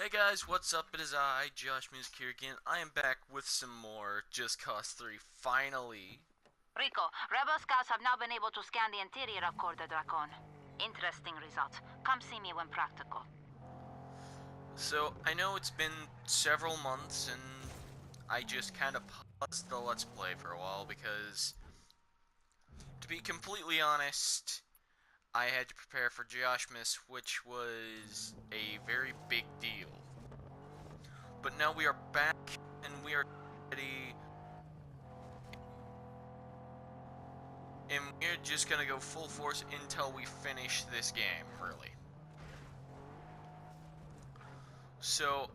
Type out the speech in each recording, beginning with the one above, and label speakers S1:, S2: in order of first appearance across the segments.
S1: Hey guys, what's up? It is I, Josh Music here again. I am back with some more Just Cause 3, finally.
S2: Rico, rebel scouts have now been able to scan the interior of Corte Dracon. Interesting results. Come see me when practical.
S1: So, I know it's been several months and I just kind of paused the Let's Play for a while because, to be completely honest, I had to prepare for Joshmas, which was a very big deal. But now we are back and we are ready. And we're just gonna go full force until we finish this game, really. So,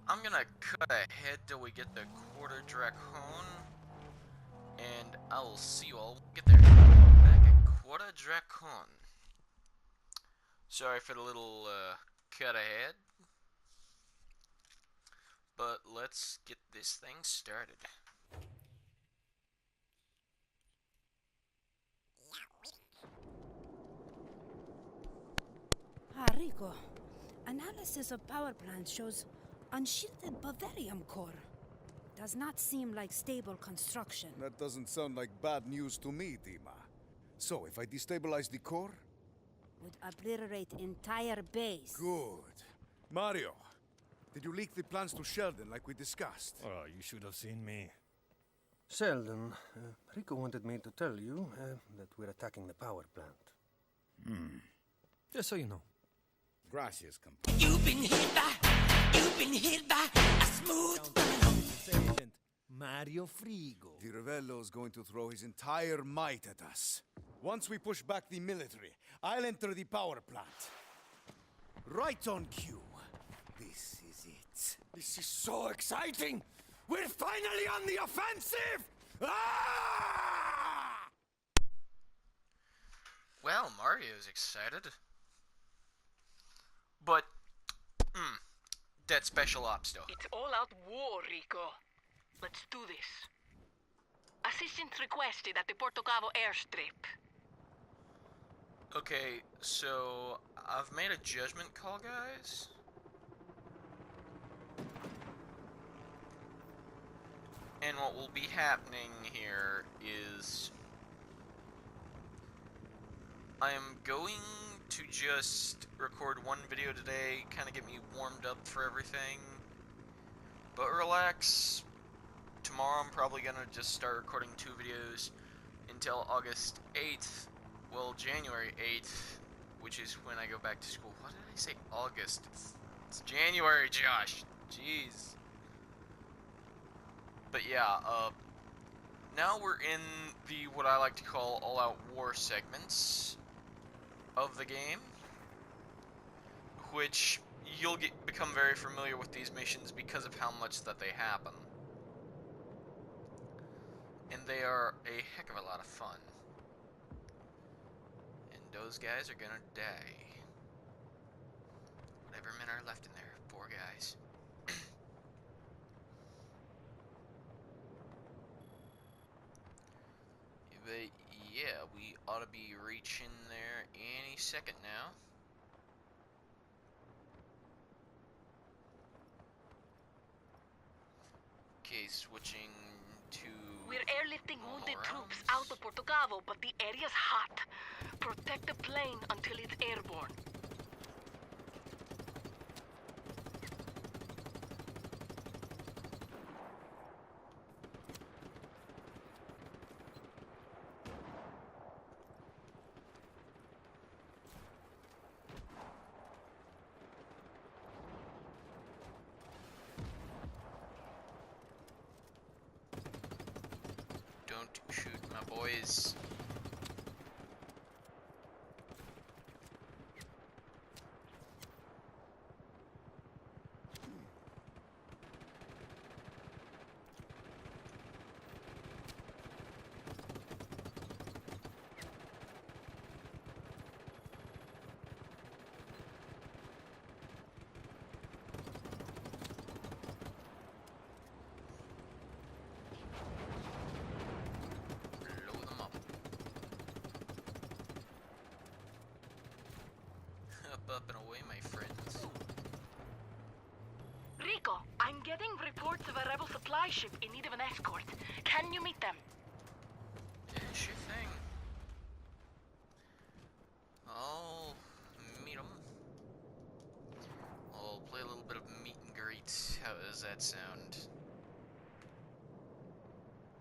S1: I'm gonna cut ahead till we get the Quarter Dracon, and I will see you all when we get there. Back at Quarter Dracon. Sorry for the little cut ahead, but let's get this thing started.
S3: Rico, analysis of power plants shows unshielded bavarium core. Does not seem like stable construction.
S4: That doesn't sound like bad news to me, Dima. So, if I destabilize the core?
S3: Would obliterate entire base.
S4: Good. Mario, did you leak the plans to Sheldon like we discussed?
S5: Oh, you should have seen me.
S6: Sheldon, Rico wanted me to tell you that we're attacking the power plant.
S5: Just so you know.
S4: Gracias, compadre.
S7: You've been hit by a smooth
S5: Sergeant Mario Frigo.
S4: Di Ravello's going to throw his entire might at us. Once we push back the military, I'll enter the power plant. Right on cue. This is it.
S5: This is so exciting! We're finally on the offensive! Ah!
S1: Well, Mario's excited. But, that special ops though.
S8: It's all-out war, Rico. Let's do this. Assistance requested at the Porto Cavo airstrip.
S1: Okay, so I've made a judgment call, guys. And what will be happening here is I am going to just record one video today, kind of get me warmed up for everything. But relax, tomorrow I'm probably going to just start recording 2 videos until August 8th, well, January 8th, which is when I go back to school. What did I say? August. It's January, Josh. Jeez. But yeah, now we're in the, what I like to call, all-out war segments of the game, which you'll become very familiar with these missions because of how much that they happen. And they are a heck of a lot of fun. And those guys are gonna die. Whatever men are left in there, 4 guys. But yeah, we ought to be reaching there any second now. Okay, switching to...
S8: We're airlifting
S1: all
S8: wounded
S1: around.
S8: troops out of Porto Cavo, but the area's hot. Protect the plane until it's airborne.
S1: Don't shoot my boys. Blow them up. Up and away, my friends.
S8: getting reports of a rebel supply ship in need of an escort. Can you meet them?
S1: Yeah, sure thing. I'll meet them. I'll play a little bit of meet and greet. How does that sound?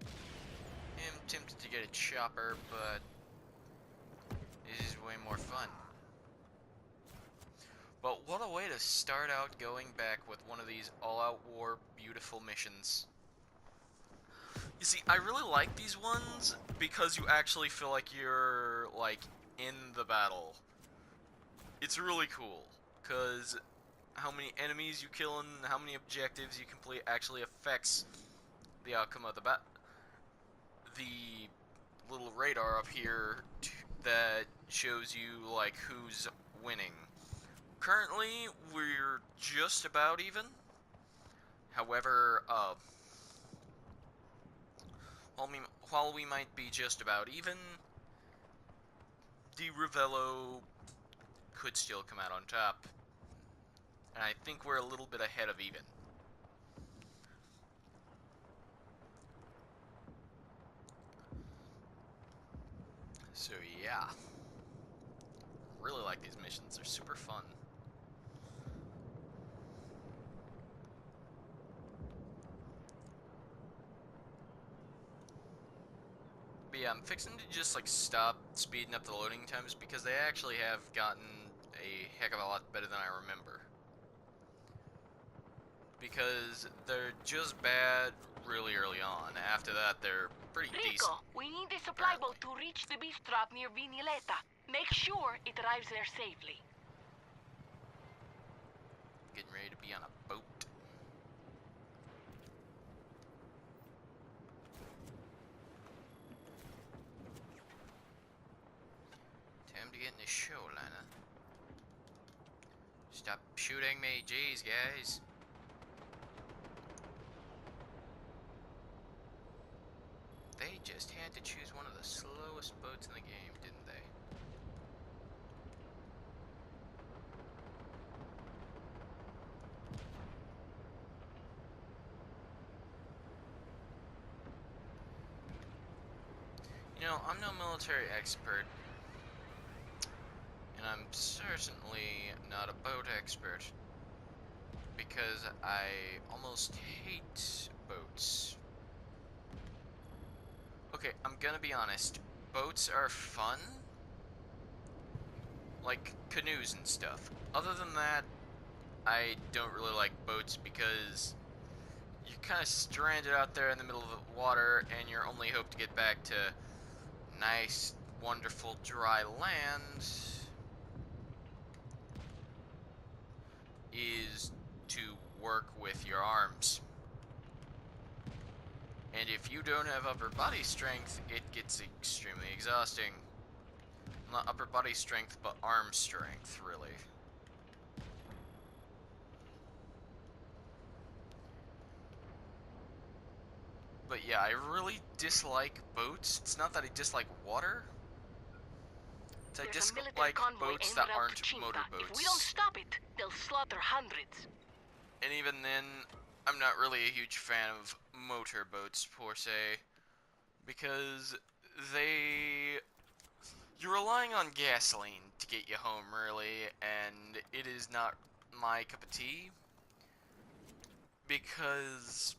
S1: I'm tempted to get a chopper, but this is way more fun. But what a way to start out going back with one of these all-out war beautiful missions. You see, I really like these ones because you actually feel like you're, like, in the battle. It's really cool, because how many enemies you kill and how many objectives you complete actually affects the outcome of the battle. The little radar up here that shows you, like, who's winning. Currently, we're just about even. However, while we might be just about even, the Ravello could still come out on top. And I think we're a little bit ahead of even. So yeah. Really like these missions, they're super fun. But yeah, I'm fixing to just like stop speeding up the loading times because they actually have gotten a heck of a lot better than I remember. Because they're just bad really early on. After that, they're pretty decent.
S8: Rico, we need the supply boat to reach the beast trap near Vinileta. Make sure it arrives there safely.
S1: Getting ready to be on a boat. Time to get in the show, Lana. Stop shooting me, jeez, guys. They just had to choose one of the slowest boats in the game, didn't they? You know, I'm no military expert, and I'm certainly not a boat expert, because I almost hate boats. Okay, I'm gonna be honest, boats are fun, like canoes and stuff. Other than that, I don't really like boats because you're kind of stranded out there in the middle of the water, and your only hope to get back to nice, wonderful, dry land is to work with your arms. And if you don't have upper body strength, it gets extremely exhausting. Not upper body strength, but arm strength, really. But yeah, I really dislike boats. It's not that I dislike water. It's I
S8: There's a military
S1: dislike
S8: convoy
S1: boats
S8: en
S1: that
S8: route
S1: aren't
S8: to Chinta.
S1: motorboats.
S8: If we don't stop it, they'll slaughter hundreds.
S1: And even then, I'm not really a huge fan of motorboats, per se. Because you're relying on gasoline to get you home, really, and it is not my cup of tea. Because,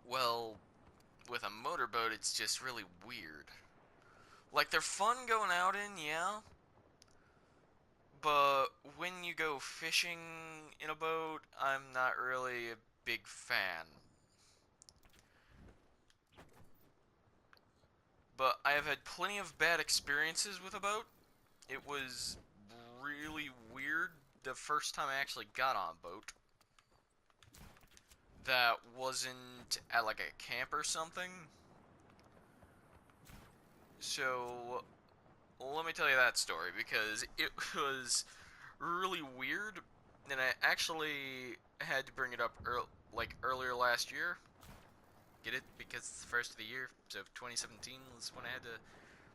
S1: well, with a motorboat, it's just really weird. Like, they're fun going out in, yeah, but when you go fishing in a boat, I'm not really a big fan. But I have had plenty of bad experiences with a boat. It was really weird the first time I actually got on a boat. That wasn't at like a camp or something. So, let me tell you that story, because it was really weird, and I actually had to bring it up earlier last year. Get it? Because it's the first of the year, so 2017 was when I had to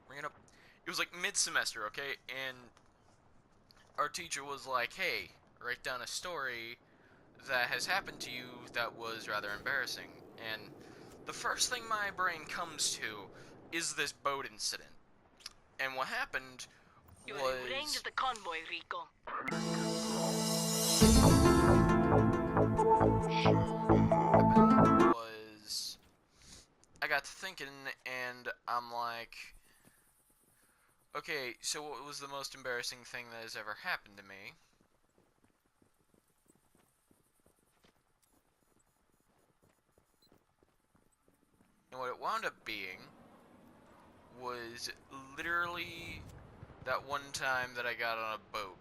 S1: bring it up. It was like mid-semester, okay, and our teacher was like, hey, write down a story that has happened to you that was rather embarrassing. And the first thing my brain comes to is this boat incident. And what happened
S8: You're in range
S1: was...
S8: of the convoy, Rico.
S1: was... I got to thinking, and I'm like... Okay, so what was the most embarrassing thing that has ever happened to me? And what it wound up being was literally that one time that I got on a boat.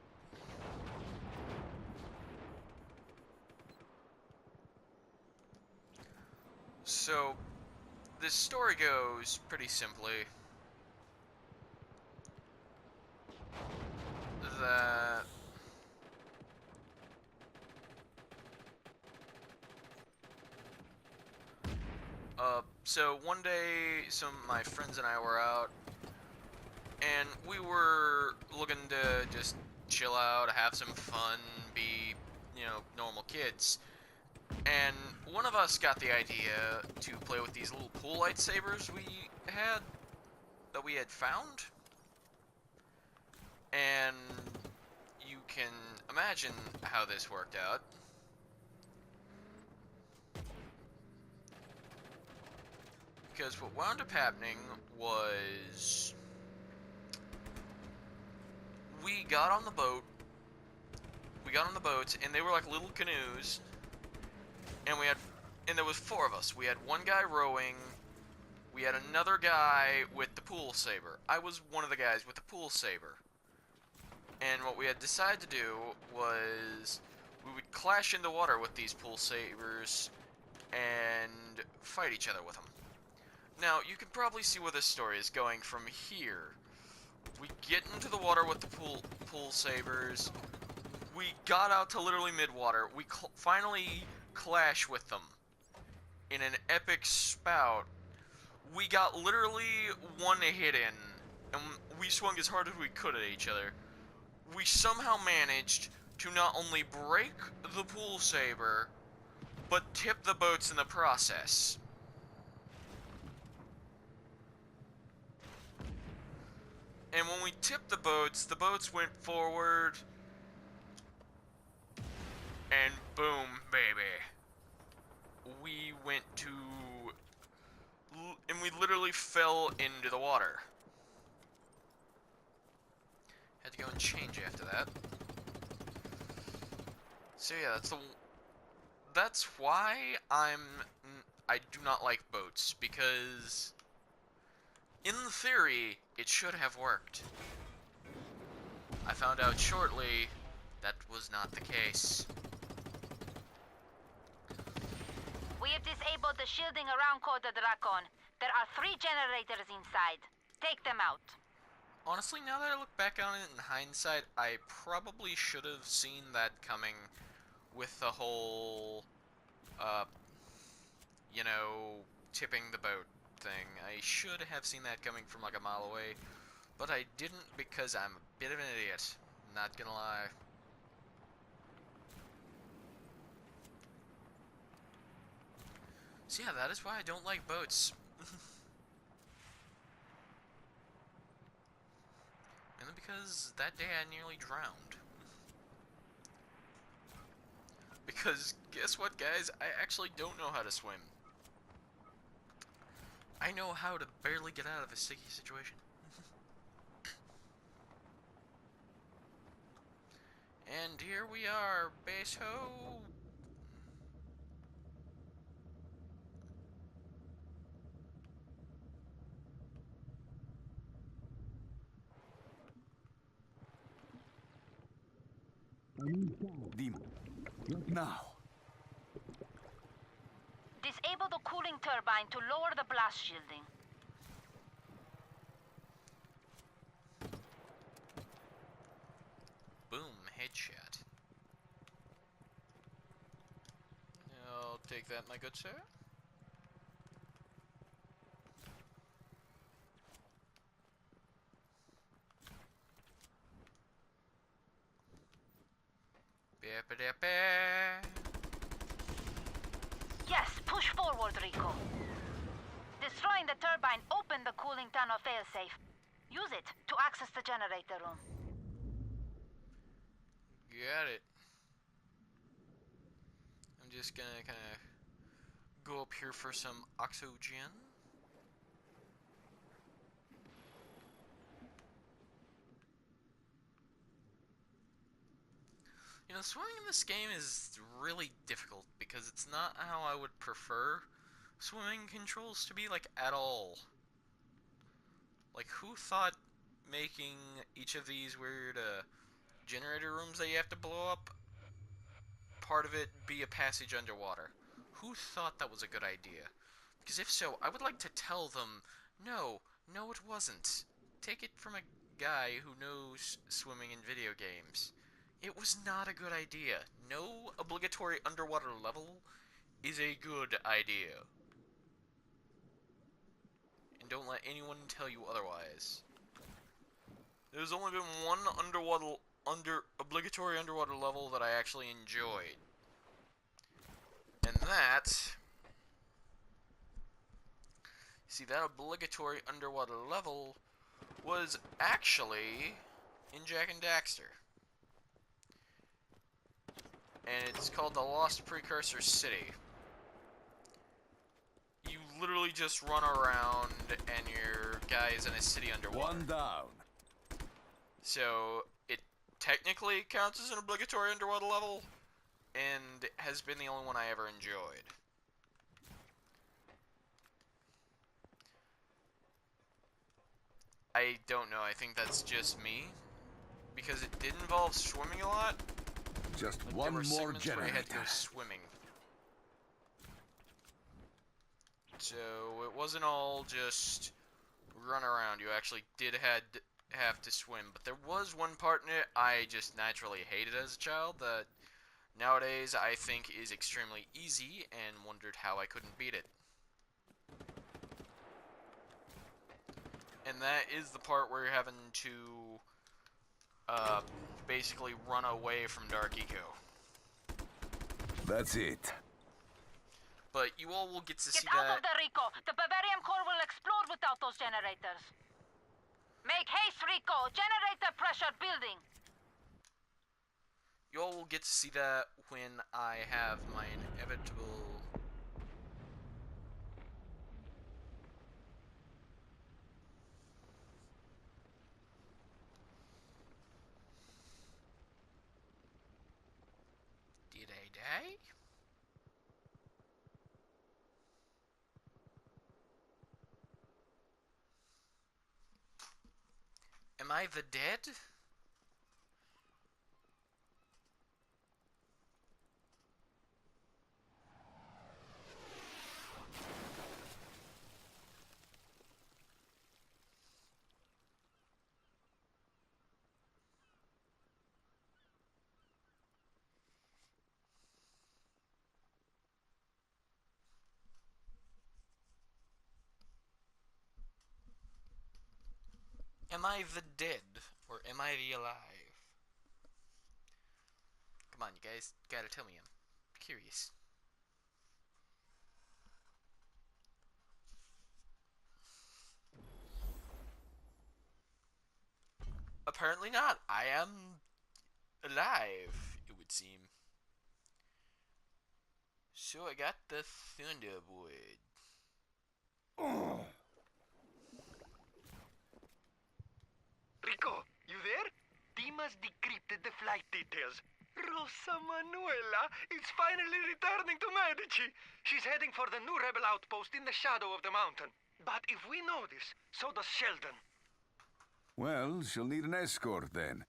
S1: So, this story goes pretty simply that so one day some of my friends and I were out, and we were looking to just chill out, have some fun, be, you know, normal kids. And one of us got the idea to play with these little pool lightsabers that we had found. And you can imagine how this worked out. Because what wound up happening was we got on the boats, and they were like little canoes, and there was 4 of us. We had one guy rowing, we had another guy with the pool saber. I was one of the guys with the pool saber. And what we had decided to do was we would clash into water with these pool sabers and fight each other with them. Now, you can probably see where this story is going from here. We get into the water with the pool sabers. We got out to literally mid-water. We finally clash with them in an epic spout. We got literally one hit in, and we swung as hard as we could at each other. We somehow managed to not only break the pool saber, but tip the boats in the process. And when we tipped the boats went forward, and boom, baby. We went to... and we literally fell into the water. Had to go and change after that. So yeah, that's why I do not like boats, because in theory, it should have worked. I found out shortly that was not the case.
S2: We have disabled the shielding around Code Dracon. There are 3 generators inside. Take them out.
S1: Honestly, now that I look back on it in hindsight, I probably should have seen that coming with the whole, you know, tipping the boat thing. I should have seen that coming from like a mile away, but I didn't because I'm a bit of an idiot. Not gonna lie. So yeah, that is why I don't like boats. And then because that day I nearly drowned. Because guess what, guys? I actually don't know how to swim. I know how to barely get out of a sticky situation. And here we are, base ho.
S4: Dima. Now.
S2: Disable the cooling turbine to lower the blast shielding.
S1: Boom, headshot. I'll take that, my good sir. Ba-ba-da-ba.
S2: Rico. Destroying the turbine opened the cooling tunnel failsafe. Use it to access the generator room.
S1: Got it. I'm just gonna kind of go up here for some oxygen. You know, swimming in this game is really difficult because it's not how I would prefer swimming controls to be, like, at all. Like, who thought making each of these weird generator rooms that you have to blow up, part of it be a passage underwater? Who thought that was a good idea? Because if so, I would like to tell them, no, it wasn't. Take it from a guy who knows swimming in video games. It was not a good idea. No obligatory underwater level is a good idea. And don't let anyone tell you otherwise. There's only been one obligatory underwater level that I actually enjoyed. And that... See, that obligatory underwater level was actually in Jak and Daxter. And it's called the Lost Precursor City. You literally just run around and your guy is in a city underwater.
S4: One down.
S1: So it technically counts as an obligatory underwater level, and has been the only one I ever enjoyed. I don't know, I think that's just me, because it did involve swimming a lot.
S4: Just
S1: Like,
S4: one
S1: there were
S4: more
S1: segments where you had to go
S4: generator.
S1: swimming. So it wasn't all just run around. You actually did have to swim. But there was one part in it I just naturally hated as a child that nowadays I think is extremely easy and wondered how I couldn't beat it. And that is the part where you're having to basically run away from Dark Eco.
S4: That's it.
S1: But you all will get to see
S2: Get out
S1: that.
S2: of there, Rico! The Bavarian core will explode without those generators. Make haste, Rico! Generator pressure building!
S1: You all will get to see that when I have my inevitable... Did I die? Am I the dead? Am I the dead, or am I the alive? Come on, you guys gotta tell me. I'm curious. Apparently not. I am alive, it would seem. So I got the Thunderboard.
S5: Rico, you there? Dima's decrypted the flight details. Rosa Manuela is finally returning to Medici. She's heading for the new rebel outpost in the shadow of the mountain. But if we know this, so does Sheldon.
S4: Well, she'll need an escort then.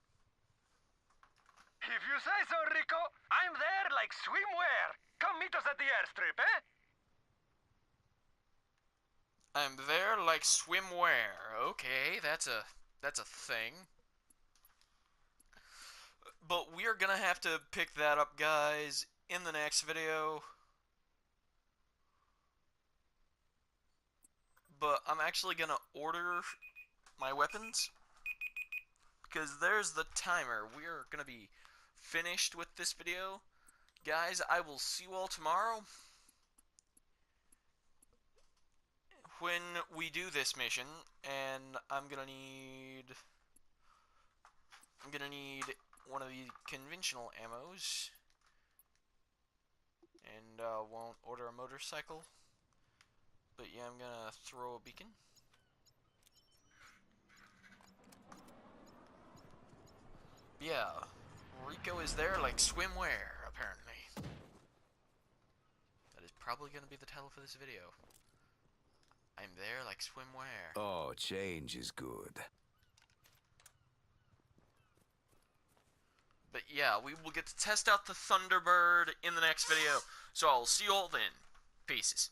S5: If you say so, Rico, I'm there like swimwear. Come meet us at the airstrip, eh?
S1: I'm there like swimwear. Okay, that's a thing. But we are gonna have to pick that up, guys, in the next video. But I'm actually gonna order my weapons, because there's the timer. We are gonna be finished with this video. Guys, I will see you all tomorrow. when we do this mission, and I'm gonna need one of the conventional ammos, and won't order a motorcycle. But yeah, I'm gonna throw a beacon. Yeah, Rico is there like swimwear, apparently. That is probably gonna be the title for this video. I'm there like swimwear.
S9: Oh, change is good.
S1: But yeah, we will get to test out the Thunderbird in the next video. So I'll see you all then. Peace.